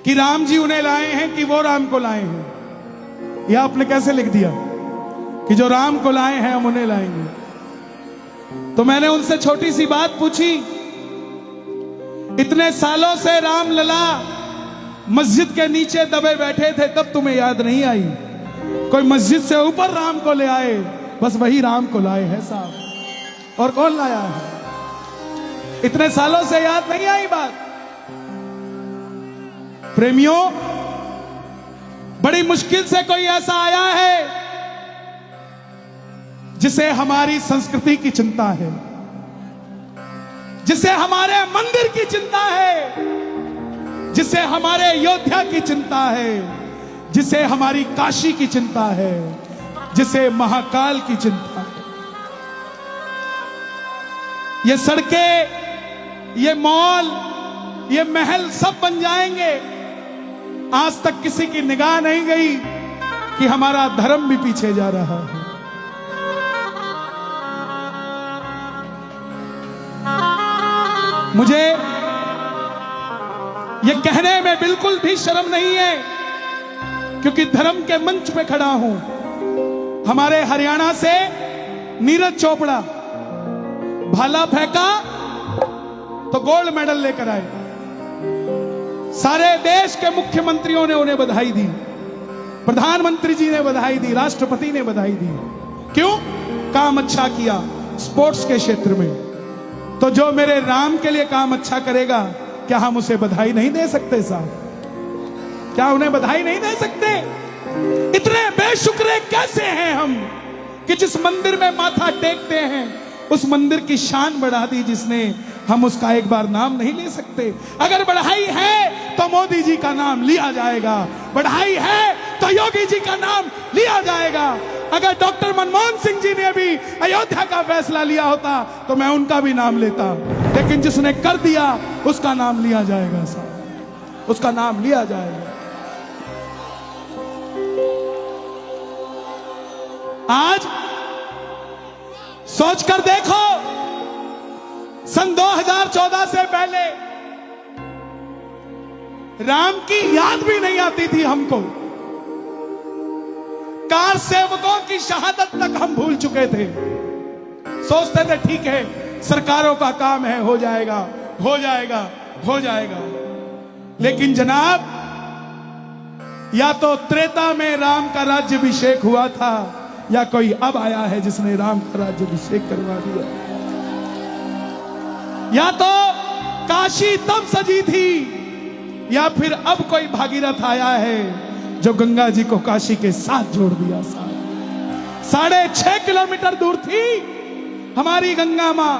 कि राम जी उन्हें लाए हैं कि वो राम को लाए हैं। यह आपने कैसे लिख दिया कि जो राम को लाए हैं हम उन्हें लाएंगे? तो मैंने उनसे छोटी सी बात पूछी, इतने सालों से राम लला मस्जिद के नीचे दबे बैठे थे, तब तुम्हें याद नहीं आई? कोई मस्जिद से ऊपर राम को ले आए, बस वही राम को लाए हैं साहब। और कौन लाया है? इतने सालों से याद नहीं आई बात? प्रेमियों, बड़ी मुश्किल से कोई ऐसा आया है जिसे हमारी संस्कृति की चिंता है, जिसे हमारे मंदिर की चिंता है, जिसे हमारे अयोध्या की चिंता है, जिसे हमारी काशी की चिंता है, जिसे महाकाल की चिंता है। ये सड़कें, ये मॉल, ये महल सब बन जाएंगे, आज तक किसी की निगाह नहीं गई कि हमारा धर्म भी पीछे जा रहा है। मुझे ये कहने में बिल्कुल भी शर्म नहीं है, क्योंकि धर्म के मंच पे खड़ा हूं। हमारे हरियाणा से नीरज चोपड़ा भाला फेंका तो गोल्ड मेडल लेकर आए। सारे देश के मुख्यमंत्रियों ने उन्हें बधाई दी, प्रधानमंत्री जी ने बधाई दी, राष्ट्रपति ने बधाई दी। क्यों? काम अच्छा किया स्पोर्ट्स के क्षेत्र में। तो जो मेरे राम के लिए काम अच्छा करेगा, क्या हम उसे बधाई नहीं दे सकते साहब? क्या उन्हें बधाई नहीं दे सकते? इतने बेशुक्रे कैसे हैं हम कि जिस मंदिर में माथा टेकते हैं उस मंदिर की शान बढ़ा दी जिसने, हम उसका एक बार नाम नहीं ले सकते। अगर बढ़ाई है तो मोदी जी का नाम लिया जाएगा, बढ़ाई है तो योगी जी का नाम लिया जाएगा। अगर डॉक्टर मनमोहन सिंह जी ने भी अयोध्या का फैसला लिया होता तो मैं उनका भी नाम लेता, लेकिन जिसने कर दिया उसका नाम लिया जाएगा साहब, उसका नाम लिया जाएगा। आज सोचकर देखो, सन 2014 से पहले राम की याद भी नहीं आती थी हमको। कार सेवकों की शहादत तक हम भूल चुके थे। सोचते थे ठीक है, सरकारों का काम है, हो जाएगा हो जाएगा हो जाएगा। लेकिन जनाब, या तो त्रेता में राम का राज्याभिषेक हुआ था, या कोई अब आया है जिसने राम का राज्याभिषेक करवा दिया। या तो काशी तब सजी थी, या फिर अब कोई भागीरथ आया है जो गंगा जी को काशी के साथ जोड़ दिया। 6.5 किलोमीटर दूर थी हमारी गंगा मां,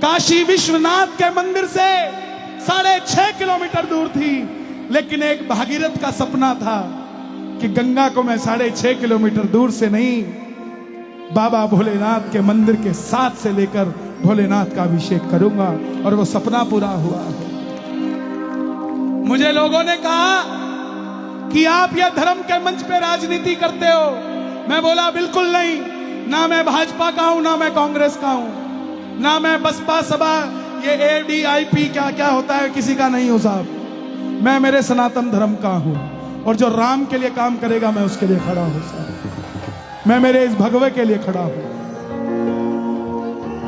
काशी विश्वनाथ के मंदिर से 6.5 किलोमीटर दूर थी। लेकिन एक भागीरथ का सपना था कि गंगा को मैं 6.5 किलोमीटर दूर से नहीं, बाबा भोलेनाथ के मंदिर के साथ से लेकर भोलेनाथ का अभिषेक करूंगा, और वो सपना पूरा हुआ है। मुझे लोगों ने कहा कि आप यह धर्म के मंच पे राजनीति करते हो। मैं बोला बिल्कुल नहीं, ना मैं भाजपा का हूं, ना मैं कांग्रेस का हूं, ना मैं बसपा सभा, ये ADIP क्या क्या होता है किसी का नहीं हूं साहब। मैं मेरे सनातन धर्म का हूं, और जो राम के लिए काम करेगा मैं उसके लिए खड़ा हूं साहब। मैं मेरे इस भगवे के लिए खड़ा हूं।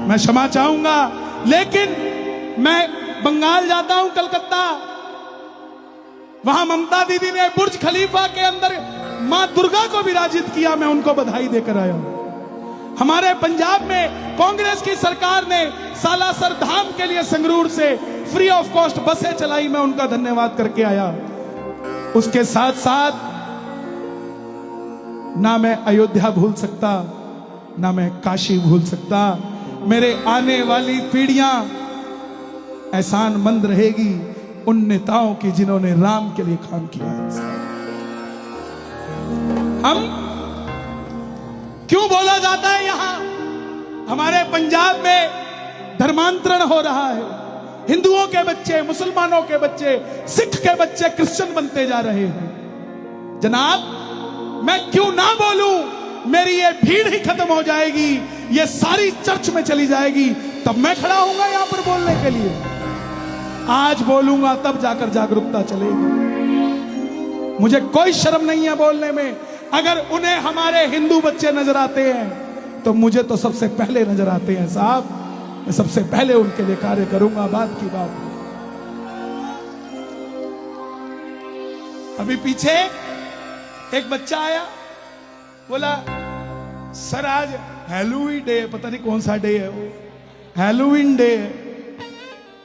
मैं क्षमा चाहूंगा, लेकिन मैं बंगाल जाता हूं, कलकत्ता, वहां ममता दीदी ने बुर्ज खलीफा के अंदर मां दुर्गा को विराजित किया, मैं उनको बधाई देकर आया हूं। हमारे पंजाब में कांग्रेस की सरकार ने सालासर धाम के लिए संगरूर से फ्री ऑफ कॉस्ट बसें चलाई, मैं उनका धन्यवाद करके आया। उसके साथ साथ ना मैं अयोध्या भूल सकता, ना मैं काशी भूल सकता। मेरे आने वाली पीढ़ियां एहसानमंद रहेगी उन नेताओं की जिन्होंने राम के लिए काम किया है। हम क्यों बोला जाता है यहां हमारे पंजाब में धर्मांतरण हो रहा है, हिंदुओं के बच्चे, मुसलमानों के बच्चे, सिख के बच्चे क्रिश्चियन बनते जा रहे हैं। जनाब, मैं क्यों ना बोलूं? मेरी ये भीड़ ही खत्म हो जाएगी, ये सारी चर्च में चली जाएगी, तब मैं खड़ा होऊंगा यहां पर बोलने के लिए। आज बोलूंगा तब जाकर जागरूकता चलेगी। मुझे कोई शर्म नहीं है बोलने में। अगर उन्हें हमारे हिंदू बच्चे नजर आते हैं तो मुझे तो सबसे पहले नजर आते हैं साहब। मैं सबसे पहले उनके लिए कार्य करूंगा। बात की बात। अभी पीछे एक बच्चा आया, बोला सर आज हैलोवीन डे, पता नहीं कौन सा डे है वो, हैलोवीन डे है।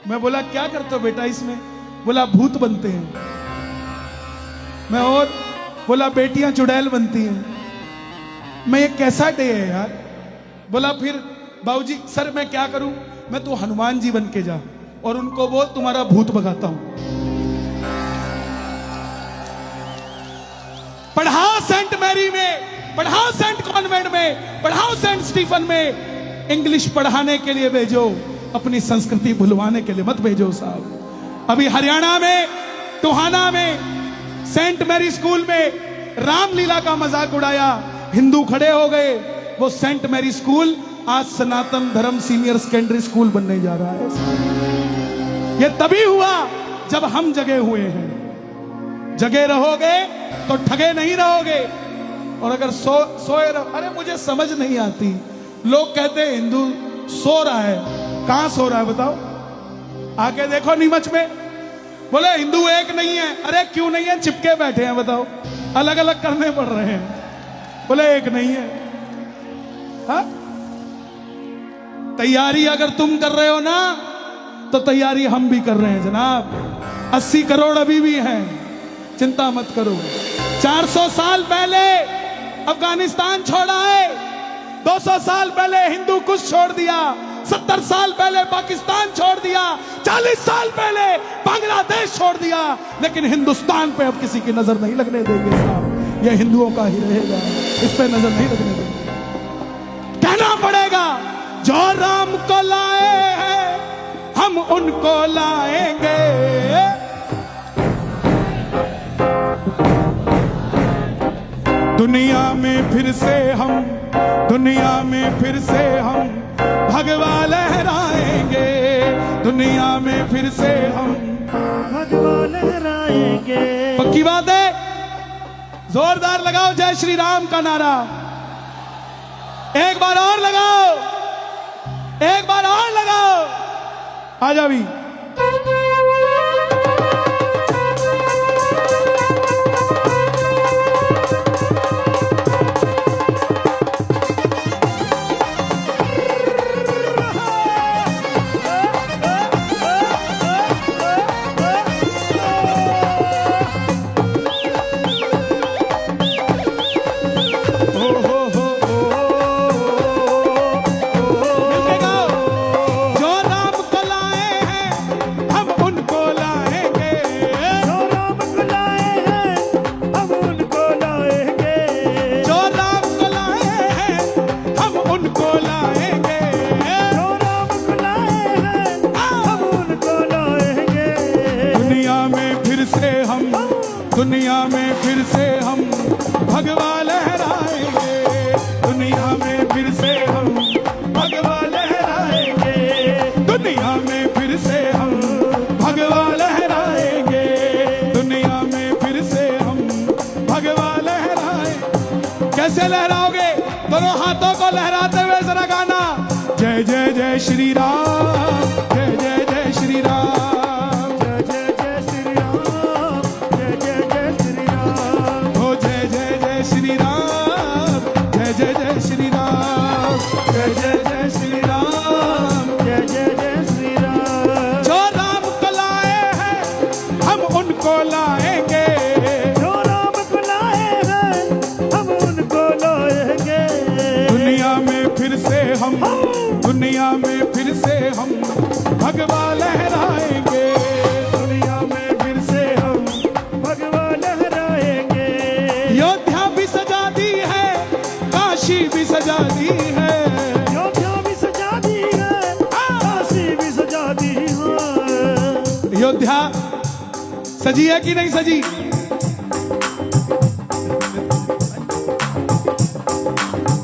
मैं बोला क्या करते हो बेटा इसमें? बोला भूत बनते हैं। मैं और बोला बेटियां चुड़ैल बनती हैं। मैं ये कैसा डे है यार? बोला फिर बाबूजी सर मैं क्या करूं? मैं तू हनुमान जी बन के जा और उनको बोल तुम्हारा भूत भगाता हूं। पढ़ाओ सेंट मैरी में, पढ़ाओ सेंट कॉन्वेंट में, पढ़ाओ सेंट स्टीफन में। इंग्लिश पढ़ाने के लिए भेजो, अपनी संस्कृति भुलवाने के लिए मत भेजो साहब। अभी हरियाणा में टोहाना में सेंट मैरी स्कूल में रामलीला का मजाक उड़ाया, हिंदू खड़े हो गए। वो सेंट मैरी स्कूल आज सनातन धर्म सीनियर सेकेंडरी स्कूल बनने जा रहा है। ये तभी हुआ जब हम जगे हुए हैं। जगे रहोगे तो ठगे नहीं रहोगे। और अगर सोए रहो, अरे मुझे समझ नहीं आती, लोग कहते हैं हिंदू सो रहा है। कहां सो रहा है बताओ? आके देखो नीमच में। बोले हिंदू एक नहीं है। अरे क्यों नहीं है? चिपके बैठे हैं बताओ, अलग अलग करने पड़ रहे हैं। बोले एक नहीं है। हा? तैयारी अगर तुम कर रहे हो ना तो तैयारी हम भी कर रहे हैं जनाब। 80 करोड़ अभी भी हैं, चिंता मत करो। 400 साल पहले अफगानिस्तान छोड़ा है, 200 साल पहले हिंदू कुश छोड़ दिया, 70 साल पहले पाकिस्तान छोड़ दिया, 40 साल पहले बांग्लादेश छोड़ दिया, लेकिन हिंदुस्तान पे अब किसी की नजर नहीं लगने देंगे साहब। यह हिंदुओं का ही रहेगा, इस पे नजर नहीं लगने देंगे। कहना पड़ेगा जो राम को लाए हैं हम उनको लाएंगे। दुनिया में फिर से हम, दुनिया में फिर से हम भगवा लहराएंगे। दुनिया में फिर से हम भगवा लहराएंगे। पक्की बात है? जोरदार लगाओ जय श्री राम का नारा। एक बार और लगाओ, एक बार और लगाओ। आजा भी। दुनिया में फिर से हम भगवा लहराएंगे। दुनिया में फिर से हम भगवा लहराएंगे। दुनिया में फिर से हम भगवा लहराएंगे। दुनिया में फिर से हम भगवा लहराएंगे। कैसे लहराओगे? दोनों हाथों को लहराते हुए जरा गाना। जय जय जय श्री राम, जय जय जय श्री राम। दुनिया में फिर से हम भगवा लहराएंगे। दुनिया में फिर से हम भगवा लहराएंगे। अयोध्या भी सजा दी है, काशी भी सजा दी है। अयोध्या भी सजा दी है, काशी भी सजा दी है। अयोध्या सजी है कि नहीं सजी?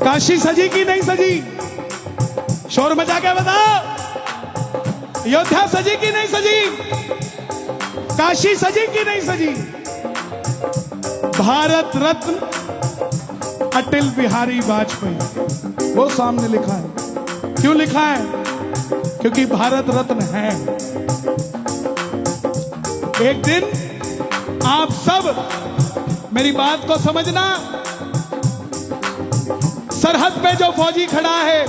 काशी सजी कि नहीं सजी? शोर मचा के बताओ। अयोध्या सजी कि नहीं सजी? काशी सजी कि नहीं सजी? भारत रत्न अटल बिहारी वाजपेयी, वो सामने लिखा है। क्यों लिखा है? क्योंकि भारत रत्न है। एक दिन आप सब मेरी बात को समझना, सरहद पे जो फौजी खड़ा है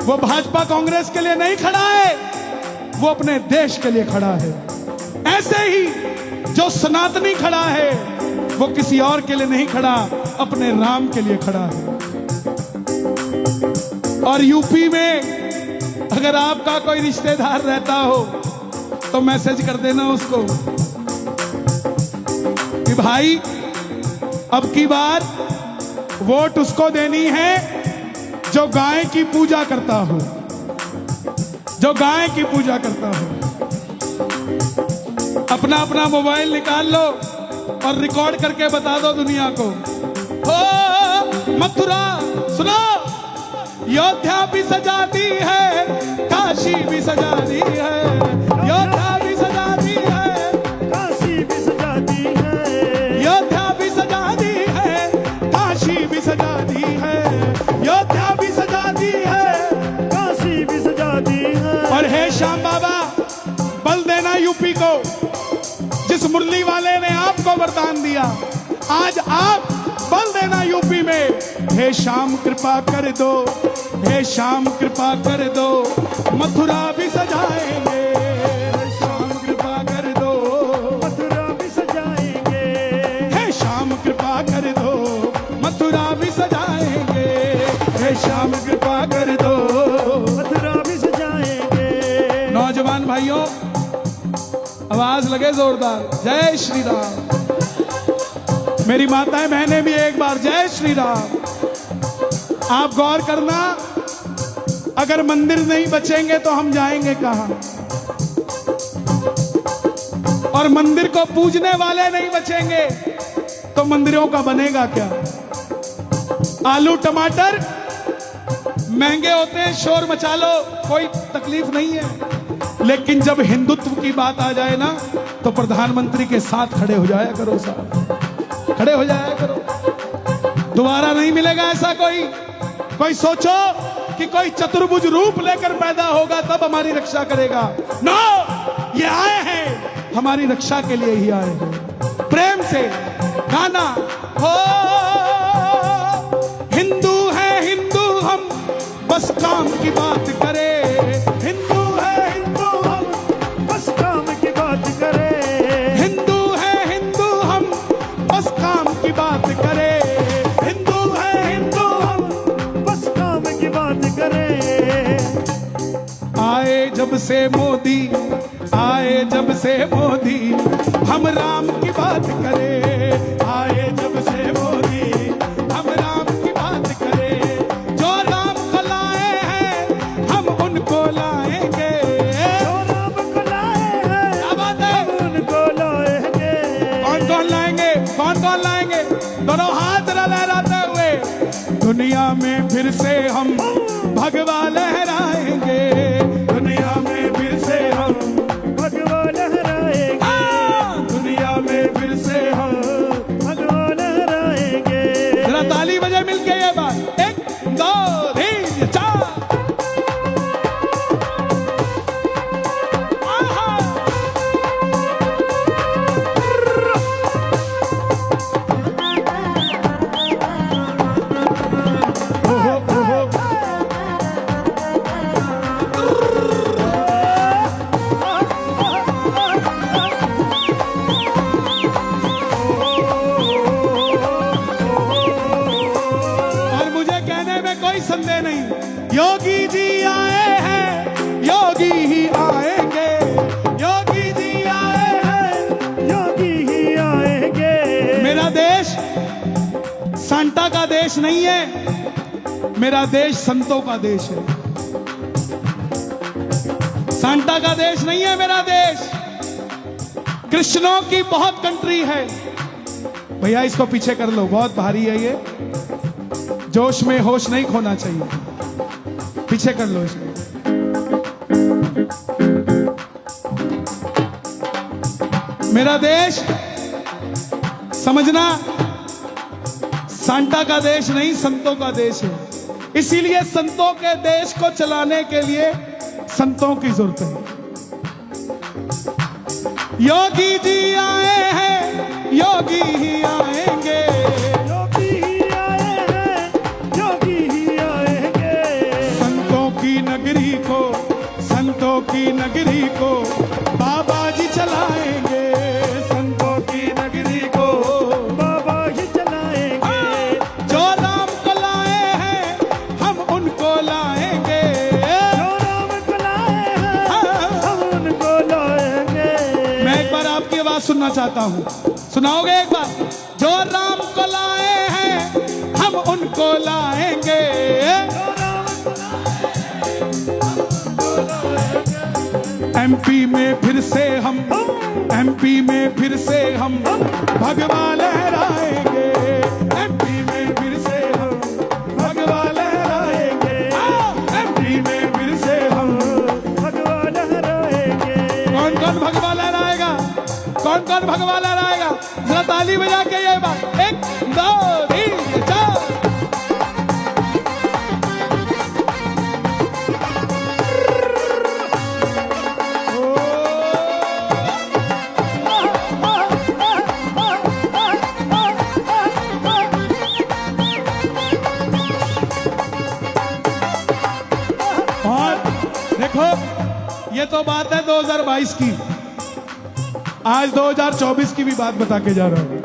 वो भाजपा कांग्रेस के लिए नहीं खड़ा है, वो अपने देश के लिए खड़ा है। ऐसे ही जो सनातनी खड़ा है वो किसी और के लिए नहीं खड़ा, अपने राम के लिए खड़ा है। और यूपी में अगर आपका कोई रिश्तेदार रहता हो तो मैसेज कर देना उसको कि भाई अब की बार वोट उसको देनी है जो गाय की पूजा करता हो, जो गाय की पूजा करता हो। अपना अपना मोबाइल निकाल लो और रिकॉर्ड करके बता दो दुनिया को। ओ मथुरा सुनो, योद्धा भी सजा दी है, काशी भी सजा दी है, योद्धा भी सजा दी है, काशी भी सजा दी है, योद्धा भी सजा दी है, काशी भी सजा दी है, योद्धा भी सजा दी है, काशी भी सजा दी है। और हे श्याम बाबा, बल देना यूपी को, जिस मुरली वाले ने आपको वरदान दिया, आज आप बल देना यूपी में। हे श्याम कृपा कर दो, हे श्याम कृपा कर दो, मथुरा भी सजाएंगे। हे श्याम कृपा कर दो, मथुरा भी सजाएंगे। हे श्याम कृपा कर दो, मथुरा भी सजाएंगे। हे श्याम कृपा कर दो, मथुरा भी सजाएंगे। नौजवान भाइयों, आवाज लगे जोरदार, जय श्री राम। मेरी माताएं बहनें भी एक बार जय श्री राम। आप गौर करना, अगर मंदिर नहीं बचेंगे तो हम जाएंगे कहां? और मंदिर को पूजने वाले नहीं बचेंगे तो मंदिरों का बनेगा क्या? आलू टमाटर महंगे होते हैं, शोर मचा लो, कोई तकलीफ नहीं है, लेकिन जब हिंदुत्व की बात आ जाए ना तो प्रधानमंत्री के साथ खड़े हो जाया करो साहब, खड़े हो जाया करो। दोबारा नहीं मिलेगा ऐसा कोई। कोई सोचो कि कोई चतुर्भुज रूप लेकर पैदा होगा तब हमारी रक्षा करेगा। नो, ये आए हैं हमारी रक्षा के लिए ही आए हैं। प्रेम से गाना हो, हिंदू है हिंदू हम, बस काम की बात करें। हिंदू है हिंदू हम, बस काम की बात करें। हिंदू है हिंदू हम, बस काम की बात करें। हिंदू है हिंदू हम, बस काम की बात करें। आए जब से मोदी, आए जब से मोदी, हम राम की बात करें। आए जब से मोदी, हम राम की बात करें। जो राम को लाए हैं हम उनको लाएंगे। जो राम को लाए हैं, क्या बात है? हम उनको लाएंगे। कौन कौन लाएंगे? कौन कौन लाएंगे? दोनों हाथ लहराते हुए दुनिया में फिर से हम भगवा लहराएंगे। दुनिया में फिर से हम भगवा लहराएंगे। दुनिया में फिर से हम। भगवा लहराएंगे। जरा ताली बजे मिलके ये बात, 1 2 3 4। आहा। ओहो, ओहो। और मुझे कहने में कोई संदेह नहीं, योगी जी आए हैं, योगी ही आएंगे। योगी जी आए हैं, योगी ही आएंगे। मेरा देश सांता का देश नहीं है, मेरा देश संतों का देश है। सांता का देश नहीं है मेरा देश, कृष्णों की बहुत कंट्री है। भैया इसको पीछे कर लो, बहुत भारी है ये, जोश में होश नहीं खोना चाहिए। पीछे कर लो इसको। मेरा देश समझना सांता का देश नहीं, संतों का देश है। इसीलिए संतों के देश को चलाने के लिए संतों की जरूरत है। योगी जी आए हैं, योगी ही आएंगे। योगी ही आए हैं, योगी ही आएंगे। संतों की नगरी को, संतों की नगरी को बाबा जी चलाएंगे। संतों की नगरी को बाबा ही चलाएंगे। जो राम को लाए हैं हम उनको लाएंगे। जो राम को लाए हैं हम उनको लाएंगे। मैं एक बार आपकी आवाज सुनना चाहता हूँ, सुनाओगे एक बार? जो राम को लाए हैं हम उनको लाएंगे। एमपी में फिर से हम, एमपी में फिर से हम भगवा लहराएंगे। एमपी में फिर से हम भगवा लहराएंगे। एमपी में फिर से हम भगवा लहराएंगे। कौन कौन भगवा लहराएगा? कौन कौन भगवा लहराएगा? जरा ताली बजा के ये बात, 1 2 3 4। और देखो, ये तो बात है 2022 की, आज 2024 की भी बात बता के जा रहा हूं।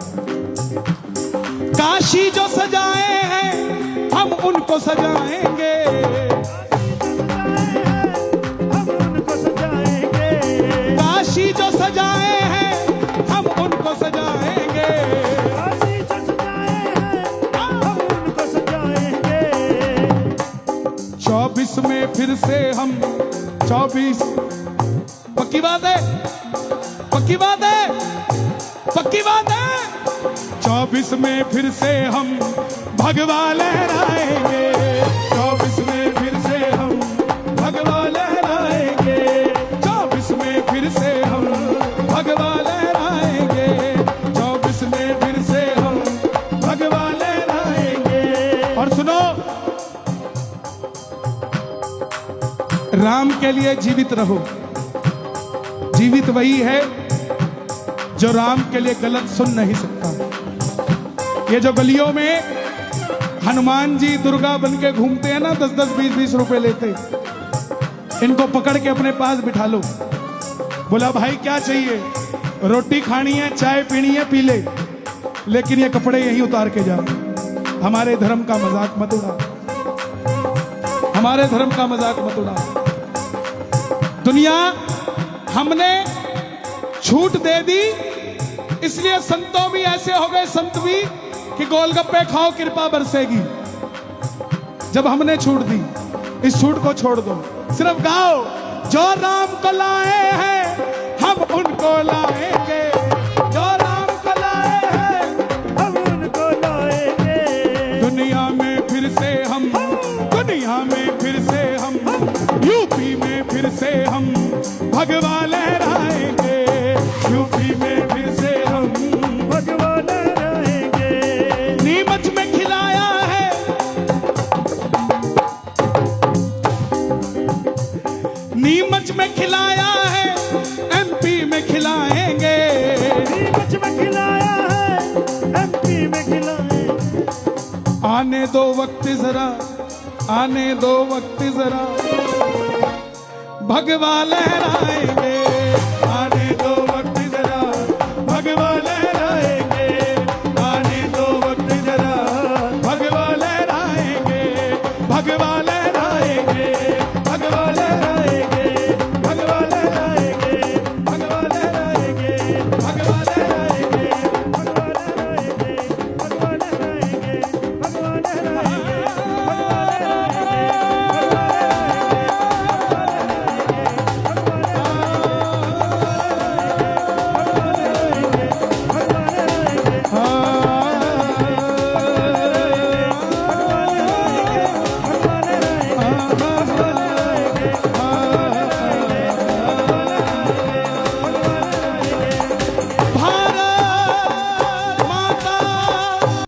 काशी जो सजाए हैं हम उनको सजाएंगे। हम उनको सजाएंगे। काशी जो सजाए हैं हम उनको सजाएंगे। काशी जो सजाए हैं हम उनको सजाएंगे। 24 में फिर से हम, 24 पक्की बात है, पक्की बात है, पक्की बात है। 24 में फिर से हम भगवा लहराएंगे। 24 में फिर से हम भगवा लहराएंगे। 24 में फिर से हम भगवा लहराएंगे। 24 में फिर से हम भगवा लहराएंगे। और सुनो, राम के लिए जीवित रहो। जीवित वही है जो राम के लिए गलत सुन नहीं सकता। ये जो गलियों में हनुमान जी दुर्गा बन के घूमते हैं ना, 10-10 20-20 रुपए लेते, इनको पकड़ के अपने पास बिठा लो। बोला भाई क्या चाहिए? रोटी खानी है, चाय पीनी है, पी ले, लेकिन ये कपड़े यहीं उतार के जा। हमारे धर्म का मजाक मत उड़ा, हमारे धर्म का मजाक मत उड़ा। दुनिया हमने छूट दे दी, इसलिए संतों भी ऐसे हो गए, संत भी, कि गोलगप्पे खाओ कृपा बरसेगी। जब हमने छूट दी, इस छूट को छोड़ दो, सिर्फ गाओ, जो राम को लाए हैं हम उनको लाएंगे। जो राम को लाए हैं हम उनको लाएंगे। दुनिया में फिर से हम, दुनिया में फिर से हम, यूपी में फिर से हम भगवा लहराएंगे। यूपी में फिर से हम भगवा लहराएंगे। नीमच में खिलाया है, नीमच में खिलाया है, एमपी में खिलाएंगे। नीमच में खिलाया है, एमपी में खिलाएंगे। आने दो वक्त जरा, आने दो वक्त जरा, भगवा लहराएंगे।